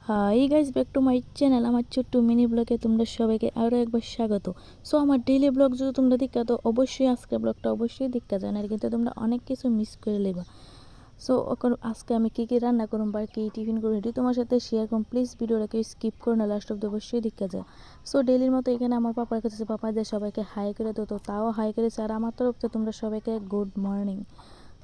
Hi guys, back to my channel. আমার ছোট্ট mini ব্লগে তোমরা সবাইকে আরও একবার স্বাগত। সো আমার ডেইলি ব্লগ যদি তোমরা দেখা তো অবশ্যই আজকের ব্লগটা অবশ্যই দেখা যায় না, কিন্তু তোমরা অনেক কিছু মিস করে লেবা। সো আজকে আমি কী কী রান্না করুম বা কী টিফিন করুম এটি তোমার সাথে শেয়ার করুম। প্লিজ ভিডিওটাকে স্কিপ করো না, লাস্ট অব্দি অবশ্যই দেখা যায়। সো ডেইলির মতো এখানে আমার পাপার কাছে পাপাদের সবাইকে হাই করে তো তাও হাই করেছে, আর আমার তরফ থেকে তোমরা সবাইকে গুড মর্নিং।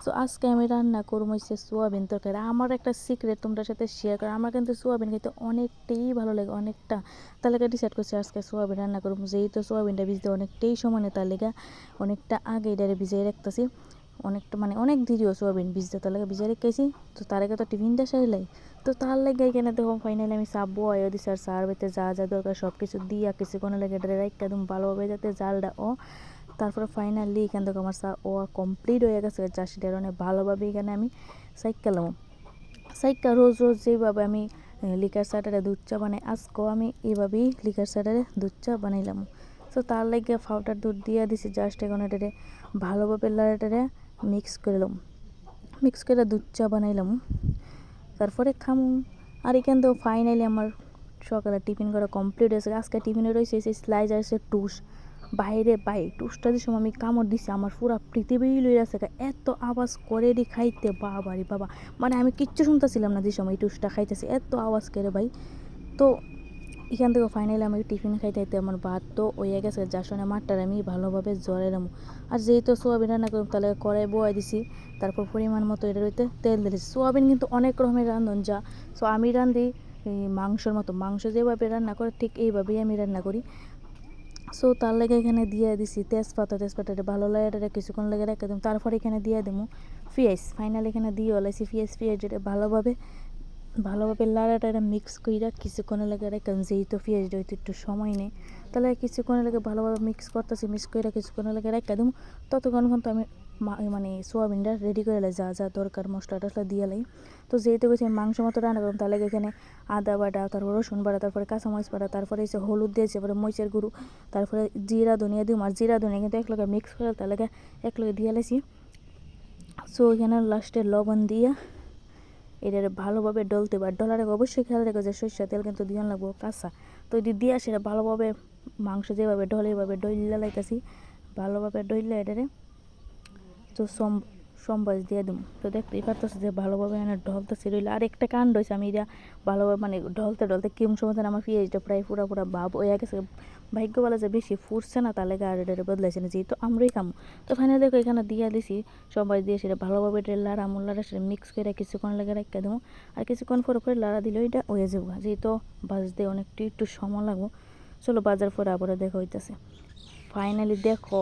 সো আজকে আমি রান্না করবো হচ্ছে সোয়াবিন তরকারি। আমার একটা সিক্রেট তোমরা সাথে শেয়ার করা, আমার কিন্তু সোয়াবিন খেতে অনেকটাই ভালো লাগে, অনেকটা। তার লেগে ডিসাইড করছি আজকে সোয়াবিন রান্না করবো। যেহেতু সোয়াবিনটা ভিজতে অনেকটাই সময় নেই, তার লেগে অনেকটা আগে এটারে ভিজিয়ে রাখতেছি। অনেকটা মানে অনেক দেরিও সোয়াবিন ভিজতে, তার লেগে ভিজিয়ে রেখেছি। তো তার আগে তো টিফিনটা সারিলাই, তো তার লেগে এখানে দেখো ফাইনালি আমি সাবু আয়ো দিছি, আর সার বেতে যা যা দরকার সব কিছু দিয়া কিছুক্ষণ লেগে এটা রাখতে একদম ভালোভাবে যাতে জালটা তারপরে ফাইনালি এখান থেকে আমার কমপ্লিট হয়ে গেছে। চাষিটার অনেক ভালোভাবে এখানে আমি সাইক্কা রোজ রোজ যেভাবে আমি লিকার সাটারে দুধ চা বানাই, আজকেও আমি এইভাবেই লিকার সাটারে দুধ চা বানাইলাম। তো তার লাগে পাউডার দুধ দিয়ে দিছি, জাস্ট এখন এটারে ভালোভাবে লাড়াটারে মিক্স করে দুধ চা বানাইলাম, তারপরে খামু। আর এখান থেকে ফাইনালি আমার সকালে টিফিন করা কমপ্লিট হয়েছে। আজকে টিফিনে রয়েছে স্লাইস আর টুস। বাইরে টুসটা যে সময় আমি কামড় দিছি, আমার পুরা পৃথিবী লই আছে, এত আওয়াজ করে খাইতে বাবারি বাবা। মানে আমি কিচ্ছু শুনতেছিলাম না যে সময় টুসটা খাইতেছি, এত আওয়াজ করে ভাই। তো এখান থেকে ফাইনালি আমি টিফিন খাইতে আমার ভাত তো হয়ে গেছে, যার সঙ্গে মাঠটার আমি ভালোভাবে জড়াইলাম। আর যেহেতু সোয়াবিন রান্না করলাম, তাহলে কড়াই বয়াই দিছি, তারপর পরিমাণ মতো এটা রইতে তেল দিয়েছি। সোয়াবিন কিন্তু অনেক রকমের রান্ধন যা, সো আমি রান্ধি মাংসর মতো, মাংস যেভাবে রান্না করে ঠিক এইভাবেই আমি রান্না করি। সো তার লেগে এখানে দিয়ে দিছি তেজপাতাটা ভালো লাগে, এটা কিছুক্ষণ লেগে রেখে দিম। তারপরে এখানে দিয়ে দেবো পেঁয়াজ। ফাইনালি এখানে দিয়ে ওলাইছি পেঁয়াজ যেটা ভালোভাবে লাড়াটা মিক্স করে কিছুক্ষণের লেগে রেখে, যেহেতু পেঁয়াজটা হইতে একটু সময় নেই, তাহলে কিছুক্ষণের লেগে ভালোভাবে মিক্স করে কিছুক্ষণের লেগে রেখে দেবো। ততক্ষণ কিন্তু আমি মানে সোয়াবিনটা রেডি করে লাই, যা যা দরকার মশলা টশলা দিয়ে লাই। তো যেহেতু গেছি মাংস মতো রান্না করলাম, তাহলে এখানে আদা বাটা, তারপর রসুন বাটা, তারপরে কাঁচামরিচ বাটা, তারপরে এসে হলুদ দিয়েছে, তারপরে মরিচের গুঁড়ো, তারপরে জিরা ধনিয়া দিই। আর জিরা ধনিয়া কিন্তু একলগে মিক্স করে তাহলে একলগে দিয়ে লাইছি। সো এখানে লাস্টে লবণ দিয়া এটারে ভালোভাবে ডলতে বা ডলার অবশ্যই খেয়াল রেখে যে সরষের তেল কিন্তু দিয়ে লাগবো কাঁচা। তো এটি দিয়ে সেটা ভালোভাবে মাংস যেভাবে ডলে এইভাবে ডইলা লাইতেছি, ভালোভাবে ডইলা এটারে তো সম্বাস দিয়ে দিব। তো দেখতেই পারতেছে যে ভালোভাবে এনে ঢলতেছি রইল। আর একটা কাণ্ড হয়েছে, আমি এটা ভালোভাবে মানে ঢলতে কেমন সময় আমার পেঁয়াজটা প্রায় পুরা ভাব হয়ে গেছে। ভাগ্য বলা যে বেশি ফুটছে না, তাহলে আর এটা বদলাইছে না, যেহেতু আমরাই খামো। তো ফাইনালি দেখো এখানে দিয়ে দিছি সম্বাস দিয়ে, সেটা ভালোভাবে লাড়া সেটা মিক্স করে কিছুক্ষণ লেগে রেখে দেবো। আর কিছুক্ষণ পরে লাড়া দিলেও এটা হয়ে যাবো, যেহেতু ভাজতে একটু সময় লাগবো। চলো বাজার পরে আবার দেখা হইতেছে। ফাইনালি দেখো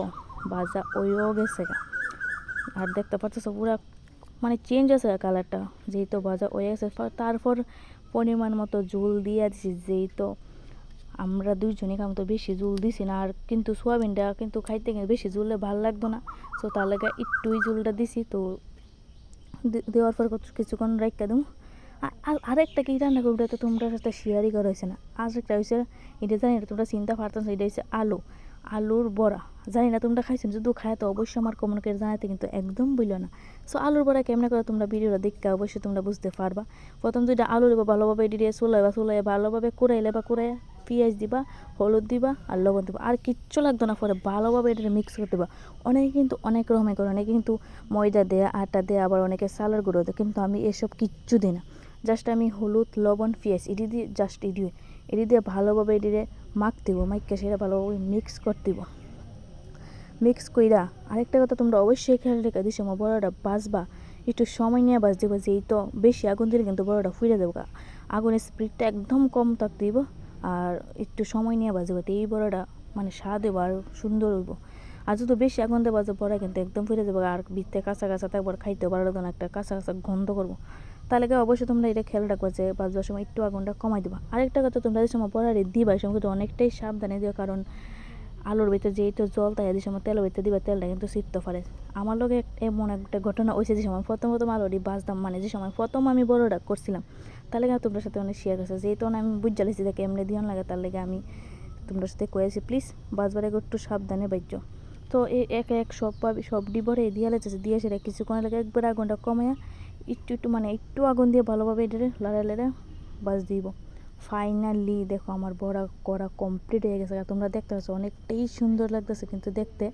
ভাজা হয়েও গেছে, আর দেখতে পাচ্ছ পুরা মানে চেঞ্জ আছে কালারটা, যেহেতু ভাজা হয়ে গেছে। তারপর পরিমাণ মতো ঝোল দিয়ে দিছি, যেহেতু আমরা দুইজনই খাম, তো বেশি ঝোল দিছি না। আর কিন্তু সোয়াবিনটা কিন্তু খাইতে গেলে বেশি ঝোলে ভালো লাগতো না, সো তার লাগে একটুই ঝোলটা দিছি। তো দেওয়ার পর কিছুক্ষণ রাখতে দেবো। আরেকটা কী রান্না করবো তো তোমরা সাথে শেয়ারই করা হয়েছে না। আরেকটা হয়েছে, এটা জানি না তোমরা চিন্তা পারতেছো, এটা হচ্ছে আলুর বড়া। জানি না তোমরা খাইছো, যদি খায় তো অবশ্যই আমার কমেন্ট করে জানাতে কিন্তু একদম বললো না। সো আলুর বড়া কেমন করে তোমরা ভিডিওটা দেখতে অবশ্যই তোমরা বুঝতে পারবা। প্রথম যেটা আলু দেবো ভালোভাবে এটি দিয়ে চুলাই ভালোভাবে কুড়াইলে পেঁয়াজ দিবা, হলুদ দিবা আর লবণ দিবা, আর কিচ্ছু লাগতো না। পরে ভালোভাবে এটা মিক্স করে দেবা। অনেকে কিন্তু অনেক রকমের করে, অনেকে কিন্তু ময়দা দেয়, আটা দেয়, আবার অনেকে চালের গুঁড়ো দেয়, কিন্তু আমি এসব কিচ্ছু দিই না। জাস্ট আমি হলুদ লবণ পেঁয়াজ এটি দিয়ে এটি দিয়ে ভালোভাবে এটিরে দিব, মাখকে সেটা ভালোভাবে মিক্স কইরা। আরেকটা কথা তোমরা অবশ্যই খেয়াল রেখে দিস, আমার বড়াটা বাজবা একটু সময় নিয়ে বাজ দেবো, যেই তো বেশি আগুন দিলে কিন্তু বড়াটা ফুইরে দেবো। আগুনের স্পিডটা একদম কম থাকতে দিব, আর একটু সময় নিয়ে বাজবো, তো এই বড়াটা মানে স্বাদ দেবো আর সুন্দর হইব। আর যদি বেশি আগুন দেওয়া বাজে বড়া কিন্তু একদম ফুইরে দেবো, আর ভিতরে কাঁচা থাকবার খাইতেও ভালো লাগতো না, একটা কাঁচা গন্ধ করবো। তাহলে অবশ্যই তোমরা এটা খেয়াল রাখবো যে বাজবার সময় একটু আগুনটা কমাই দেবা। আরেকটা কথা, তোমরা যে সময় বড়ারে দিবা এই সময় কিন্তু অনেকটাই সাবধানে দিও, কারণ আলুর ভিতরে যেহেতু জল তাই যে সময় তেলের ভিতরে দিবা, তেলটা কিন্তু ছিটতে পারে। আমার লগে এমন একটা ঘটনা হয়েছে, যে সময় প্রথম আলুটি বাজতাম, মানে যে সময় প্রথম আমি বড়টা করছিলাম, তাহলে তোমাদের সাথে অনেক শেয়ার করছে। যেহেতু আমি বুঝে লিছি যে এমনি দিয়ন লাগে, তার লেগে আমি তোমরা সাথে কয়েছি প্লিজ বাজবারে একটু সাবধানে বাজ্য। তো এই এক সব ডিবরে দিয়ে লেগেছে, দিয়ে সেটা কিছুক্ষণ লাগে একবার আগুনটা কমাইয়া একটু মানে একটু আগুন দিয়ে ভালোভাবে এটা লাড়া বাজ দিব। ফাইনালি দেখো আমার বড়া করা কমপ্লিট হয়ে গেছে। তোমরা দেখতে পাচ্ছ অনেকটাই সুন্দর লাগতেছে কিন্তু দেখতে।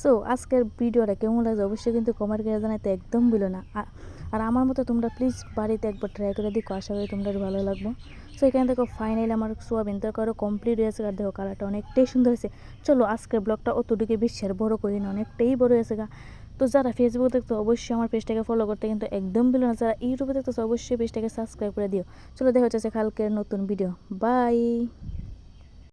সো আজকের ভিডিওটা কেমন লাগছে অবশ্যই কিন্তু কমেন্ট করে জানাইতে একদম ভুলো না। আর আমার মতো তোমরা প্লিজ বাড়িতে একবার ট্রাই করে দেখো, আশা করি তোমরা ভালো লাগবে। সো এখানে দেখো ফাইনালি আমার সোয়াবিন তরকারিও কমপ্লিট হয়েছে। আর দেখো কালারটা অনেকটাই সুন্দর হয়েছে। চলো আজকের ব্লগটা অতটুকু বেশি আর বড় করি না, অনেকটাই বড় হয়েছে গা। তো যারা ফেসবুকে দেখতো অবশ্যই আমার পেজটাকে ফলো করতে কিন্তু একদম ভুলো না। যারা ইউটিউবে দেখতেছো অবশ্যই পেজটাকে সাবস্ক্রাইব করে দিও। চলো দেখা হচ্ছে কালকের নতুন ভিডিও। বাই।